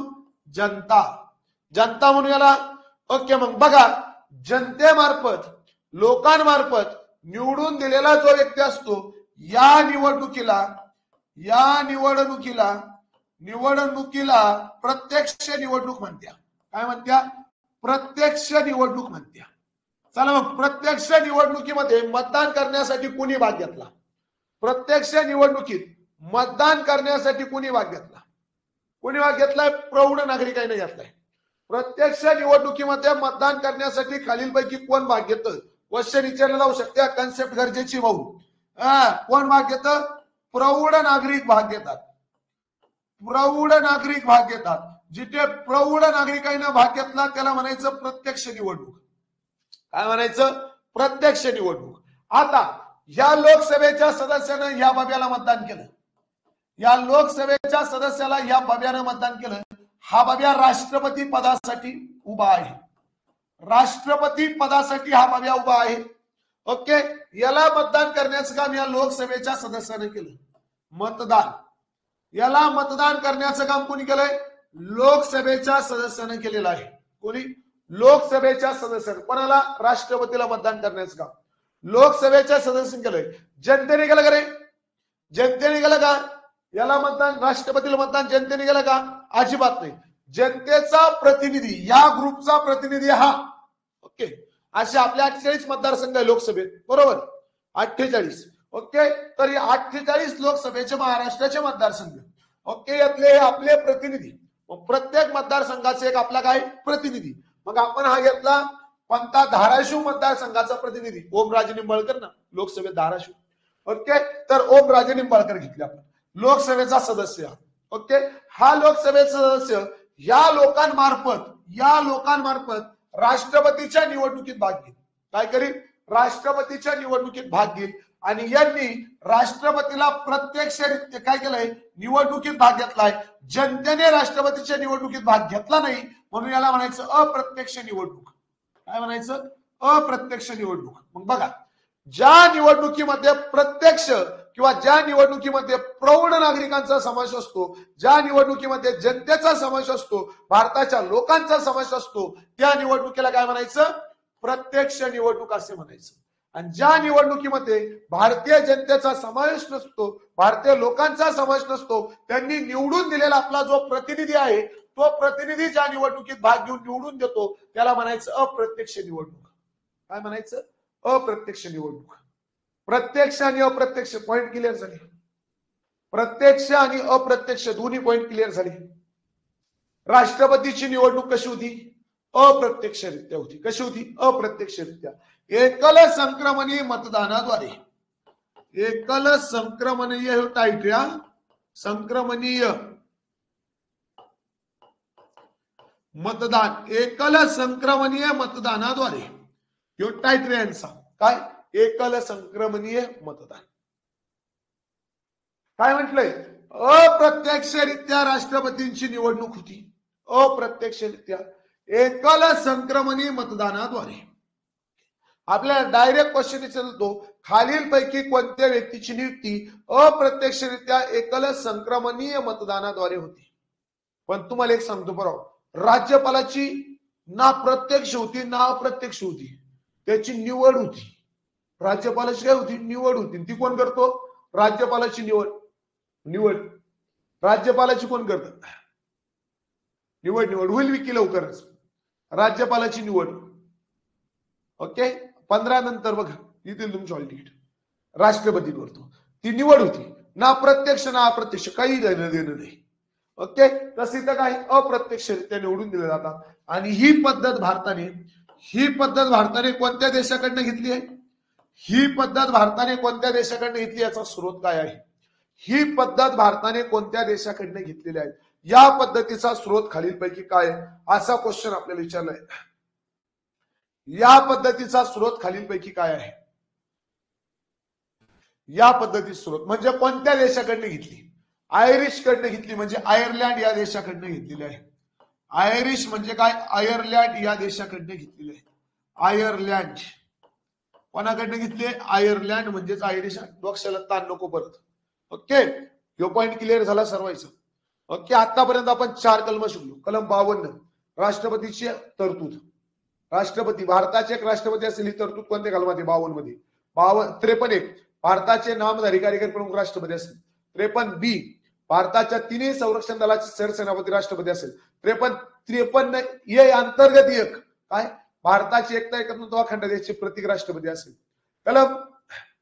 जनता, जनता म्हणू याला. ओके, मग बघा, जनतेमार्फत, लोकांमार्फत निवडून दिलेला जो व्यक्ती असतो, या निवडणुकीला प्रत्यक्ष निवडणूक म्हणत्या. काय म्हणत्या? प्रत्यक्ष निवडणूक म्हणत्या. चला मग, प्रत्यक्ष निवडणुकीमध्ये मतदान करण्यासाठी कोणी भाग घेतला? प्रत्यक्ष निवडणुकीत मतदान करण्यासाठी कोणी भाग घेतला? कोणी भाग घेतलाय? प्रौढ नागरिकांनी घेतलाय. प्रत्यक्ष निवडणुकीमध्ये मतदान करण्यासाठी खालीलपैकी कोण भाग घेतं? क्वेश्चन विचारला जाऊ शकते. कन्सेप्ट गरजेची भाऊ. कोण भाग घेतं? प्रौढ नागरिक भाग घेतात. प्रौढ नागरिक भाग घेतात. जिथे प्रौढ नागरिकांना भाग घेतला त्याला म्हणायचं प्रत्यक्ष निवडणूक. काय म्हणायचं? प्रत्यक्ष निवडणूक. आता या लोकसभेच्या सदस्यानं या बाब्याला मतदान केलं, या लोकसभेच्या सदस्याला या बाब्यानं मतदान केलं. हा बाब्या राष्ट्रपती पदासाठी उभा आहे, राष्ट्रपती पदासाठी हा बाब्या उभा आहे. ओके, याला मतदान करण्याचं काम या लोकसभेच्या सदस्याने केलं. मतदान, याला मतदान करण्याचं काम कोणी केलंय? लोकसभेच्या सदस्याने केलेलं आहे. कोणी? लोकसभेच्या सदस्याने. कोणाला? राष्ट्रपतीला मतदान करण्याचं काम लोकसभेच्या सदस्याने केलंय. जनतेने केलं का रे? जनतेने केलं का? याला मतदान, राष्ट्रपतीला मतदान जनतेने केलं का? अजिबात नाही. जनतेचा प्रतिनिधी, या ग्रुपचा प्रतिनिधी हा. ओके, असे आपले 48 मतदारसंघ आहे लोकसभेत, बरोबर? 48. ओके, तर हे 48 लोकसभेचे महाराष्ट्राचे मतदारसंघ. ओके, यातले आपले प्रतिनिधी. प्रत्येक मतदारसंघाचे एक आपला काय प्रतिनिधी. मग आपण हा घेतला पंता धाराशिव मतदारसंघाचा प्रतिनिधी ओमराजे निंबाळकर ना, लोकसभेत धाराशिव. ओके, तर ओमराजे निंबाळकर घेतले आपण लोकसभेचा सदस्य. ओके, हा लोकसभेचा सदस्य या लोकांमार्फत राष्ट्रपतीच्या निवडणुकीत भाग घेईल. काय करील? राष्ट्रपतीच्या निवडणुकीत भाग घेईल. आणि यांनी राष्ट्रपतीला प्रत्यक्षरित्या काय केलंय? निवडणुकीत भाग घेतलाय. जनतेने राष्ट्रपतीच्या निवडणुकीत भाग घेतला नाही, म्हणून याला म्हणायचं अप्रत्यक्ष निवडणूक. काय म्हणायचं? अप्रत्यक्ष निवडणूक. मग बघा, ज्या निवडणुकीमध्ये प्रत्यक्ष किंवा ज्या निवडणुकीमध्ये प्रौढ नागरिकांचा समावेश असतो, ज्या निवडणुकीमध्ये जनतेचा समावेश असतो, भारताच्या लोकांचा समावेश असतो, त्या निवडणुकीला काय म्हणायचं? प्रत्यक्ष निवडणूक असे म्हणायचं. आणि ज्या निवडणुकीमध्ये भारतीय जनतेचा समावेश नसतो, भारतीय लोकांचा समावेश नसतो, त्यांनी निवडून दिलेला आपला जो प्रतिनिधी आहे, तो प्रतिनिधी ज्या निवडणुकीत भाग घेऊन निवडून देतो, त्याला म्हणायचं अप्रत्यक्ष निवडणूक. काय म्हणायचं? अप्रत्यक्ष निवडणूक. प्रत्यक्ष आणि अप्रत्यक्ष पॉइंट क्लिअर झाले. प्रत्यक्ष आणि अप्रत्यक्ष दोन्ही पॉइंट क्लिअर झाले. राष्ट्रपतीची निवडणूक कशी होती? अप्रत्यक्षरित्या होती. कशी होती? अप्रत्यक्षरित्या. एकल संक्रमणीय मतदानाद्वारे. एकल संक्रमणीय टाईट या संक्रमणीय मतदान, एकल संक्रमणीय मतदानाद्वारे यो टाईट यांचा काय? एकल संक्रमणीय मतदान. काय म्हटलंय? अप्रत्यक्षरित्या राष्ट्रपतींची निवडणूक होती. अप्रत्यक्षरित्या एकल संक्रमणीय मतदानाद्वारे. आपल्याला डायरेक्ट क्वेश्चन विचारतो, खालीलपैकी कोणत्या व्यक्तीची नियुक्ती अप्रत्यक्षरित्या एकल संक्रमणीय मतदानाद्वारे होती? पण तुम्हाला एक सांगतो बरोबर, राज्यपालाची ना प्रत्यक्ष होती ना अप्रत्यक्ष होती, त्याची निवड होती. राज्यपालाची काय होती? निवड होती. ती कोण करतो? राज्यपालाची निवड राज्यपालाची कोण करत? निवड होईल विकी लवकरच. राज्यपालाची निवड. ओके, 15 नंतर बघा येतील तुमची हॉल तिकीट. राष्ट्रपती करतो, ती निवड होती. ना प्रत्यक्ष ना अप्रत्यक्ष, काही देणं नाही. ओके, तसे तर काही अप्रत्यक्षरित्या निवडून दिले जातात. आणि ही पद्धत भारताने कोणत्या देशाकडनं घेतली आहे? ही पद्धत भारताने कोणत्या देशाकडनं घेतली, याचा स्रोत काय आहे? ही पद्धत भारताने कोणत्या देशाकडनं घेतलेली आहे? या पद्धतीचा स्रोत खालीलपैकी काय आहे? असा क्वेश्चन आपल्याला विचारलाय. या पद्धतीचा स्रोत खालीलपैकी काय आहे? या पद्धतीचा स्रोत म्हणजे कोणत्या देशाकडनं घेतली? आयरिश कडनं घेतली, म्हणजे आयर्लंड या देशाकडनं घेतलेली आहे. आयरिश म्हणजे काय? आयर्लंड या देशाकडनं घेतलेली आहे. आयर्लंड कोणाकडनं घेतली? आयर्लंड म्हणजेच आयरिश. डोक्याला ताण नको परत. ओके, यो पॉइंट क्लिअर झाला सर्वांचा. ओके, आतापर्यंत आपण 4 कलम शिकलो. कलम 52 राष्ट्रपतीची तरतूद. राष्ट्रपती, भारताचे एक राष्ट्रपती असेल, ही तरतूद कोणत्या कलमात आहे? 52 मध्ये. 53 भारताचे नामधारी कार्यकारी प्रमुख राष्ट्रपती असेल. 53 भारताच्या तिन्ही संरक्षण दलाचे सरसेनापती राष्ट्रपती असेल. 53 ये अंतर्गत एक काय? भारताची एकता एकत्व अखंडतेचे प्रतीक राष्ट्रपती असेल. कलम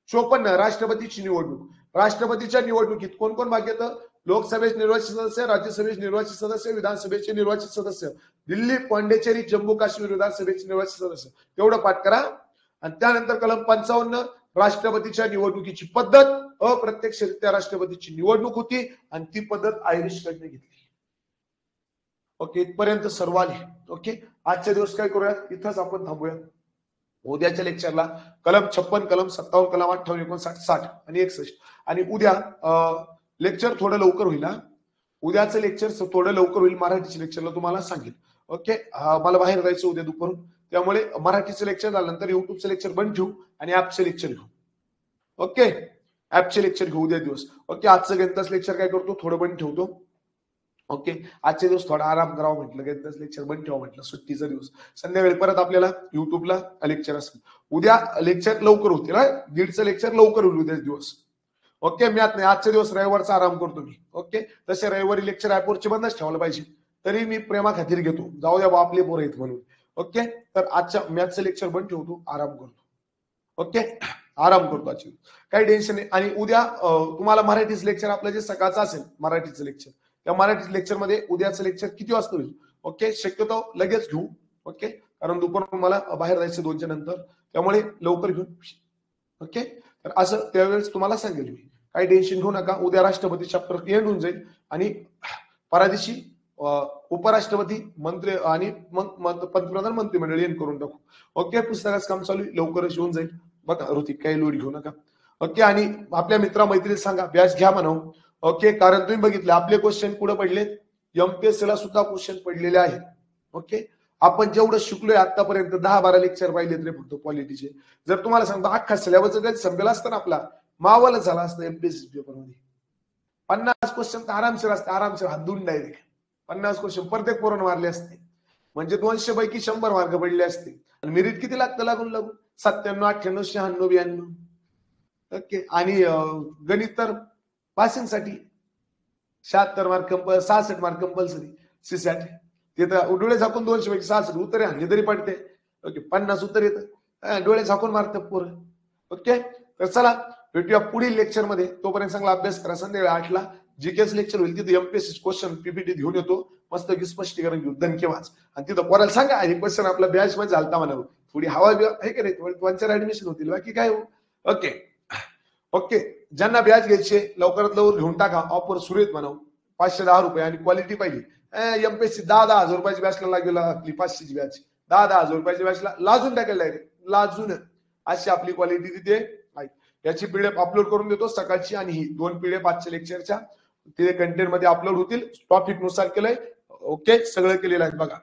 54 राष्ट्रपतीची निवडणूक. राष्ट्रपतीच्या निवडणुकीत कोण कोण भाग घेतं? लोकसभेचे निर्वाचित सदस्य, राज्यसभेचे निर्वाचित सदस्य, विधानसभेचे निर्वाचित सदस्य, दिल्ली, पॉंडिचेरी, जम्मू काश्मीर विधानसभेचे निर्वाचित सदस्य. तेवढं पाठ करा. आणि त्यानंतर कलम 55 राष्ट्रपतीच्या निवडणुकीची पद्धत अप्रत्यक्षरित्या राष्ट्रपतीची निवडणूक होती आणि ती पद्धत आयरिशकडनं घेतली. ओके, इथपर्यंत सर्व आले. ओके, आजच्या दिवस काय करूया, इथंच आपण थांबूया. उद्याच्या लेक्चरला कलम 56, कलम 57, कलम 58, 59, 60 आणि 61. आणि उद्या लेक्चर थोडं लवकर होईल. उद्याचं लेक्चर थोडं लवकर होईल. मराठीच्या लेक्चरला तुम्हाला सांगेल. ओके, मला बाहेर जायचं उद्या दुपारून, त्यामुळे मराठीचं लेक्चर झाल्यानंतर युट्यूबचं लेक्चर बंद ठेवू आणि ऍपचं लेक्चर घेऊ. ओके, ऍपचे लेक्चर घेऊ उद्या दिवस. ओके, आजचं गणिताचं लेक्चर काय करतो, थोडं बंद ठेवतो. ओके, आजचे दिवस थोडा आराम करावा म्हटलं, गणिताचं लेक्चर बंद ठेवा म्हटलं, सुट्टीचा दिवस. संध्याकाळी परत आपल्याला युट्यूबला लेक्चर असेल. उद्या लेक्चर लवकर होतील. 1:30चं लेक्चर लवकर होईल उद्या दिवस. ओके, मी आता नाही, आजच्या दिवस रविवारचा आराम करतो मी. ओके, तसे रविवारी लेक्चर ऍपवरचे बंदच ठेवायला पाहिजे, तरी मी प्रेमा खातीर घेतो, जाऊ द्या आपले पोरं आहेत म्हणून. ओके, तर आजच्या मॅथचं लेक्चर बंद ठेवतो, आराम करतो. ओके, आराम करतो आजची, काही टेन्शन नाही. आणि उद्या तुम्हाला मराठीचं लेक्चर आपलं जे सकाळचं असेल मराठीचं लेक्चर, त्या मराठी लेक्चर मध्ये उद्याचं लेक्चर किती वाजता होईल. ओके, शक्यतो लगेच घेऊ. ओके, कारण दुपारून मला बाहेर जायचं 2च्या नंतर, त्यामुळे लवकर घेऊ. ओके, तर असं त्यावेळेस तुम्हाला सांगेल मी, काही टेन्शन घेऊ नका. उद्या राष्ट्रपती चॅप्टर एंड होऊन जाईल आणि परदिवशी उपराष्ट्रपती, मंत्री आणि मग पंतप्रधान मंत्रिमंडळ एंड करून टाकू. ओके, पुस्तकाचं काम चालू लवकरच येऊन जाईल. बघा ऋतिक, काही लोड घेऊ नका. ओके, आणि आपल्या मित्रा मैत्रिणी सांगा बॅच घ्या म्हणून. ओके, कारण तुम्ही बघितलं आपले क्वेश्चन पुढे पडलेत, एमपीएससी ला सुद्धा क्वेश्चन पडलेले आहेत. ओके, आपण जेवढं शिकलोय आतापर्यंत 10-12 लेक्चर पाहिलेत रे फक्त क्वालिटीचे. जर तुम्हाला सांगतो अख्खा सिलेबस जर संपला असता ना आपला, मावलच झाला असतं एमपीएससी पेपर मध्ये. 50 क्वेश्चन तर आरामशीर असते, आरामशीर हातून डायरेक्ट 50 क्वेश्चन प्रत्येक पोरानं मारले असते, म्हणजे 200 पैकी 100 मार्क पडले असते. आणि मेरिट किती लागतं लागून 97, 98, 96, 92. ओके, आणि गणित तर पासिंग साठी 76 मार्क 66 मार्क कंपल्सरी. सीसॅट ते तर डोळे झाकून 200 पैकी 66 उत्तरे आणली तरी पडते. ओके, 50 उत्तर येतं, डोळे झाकून मारतात पोरं. ओके, तर चला भेटूया पुढील लेक्चर मध्ये. तोपर्यंत चांगला अभ्यास करा. संध्याकाळी 8ला जीकेच लेक्चर होईल, तिथे एमपीएससी क्वेश्चन पीपीटी घेऊन येतो, मस्त की स्पष्टीकरण घेऊ, दणके वाच. आणि तिथं पोराला सांगा हे क्वेश्चन आपला बॅच मध्ये झालता म्हणावं, थोडी हवा बिवा आहे की नाही, 1-4 ऍडमिशन होतील, बाकी काय हो. ओके ओके, ज्यांना बॅच घ्यायचे लवकरात लवकर घेऊन टाका, ऑफर सुरू आहेत म्हणावं. 510 रुपये आणि क्वालिटी पाहिजे. एमपीएससी 10-10 हजार रुपयाची बॅचला लागेल, आपली 500ची बॅच 10-10 हजार रुपयाची बॅचला लाजून टाकायला डायरेक्ट, लाजून. अशी आपली क्वालिटी तिथे आहे. याची पीडीएफ अपलोड करून देतो सकाळची, आणि ही 2 पीडीएफ आजच्या लेक्चरच्या तिथे कंटेंट मध्ये अपलोड होतील, टॉपिक नुसार केलंय. ओके, सगळं केलेलं आहे बघा.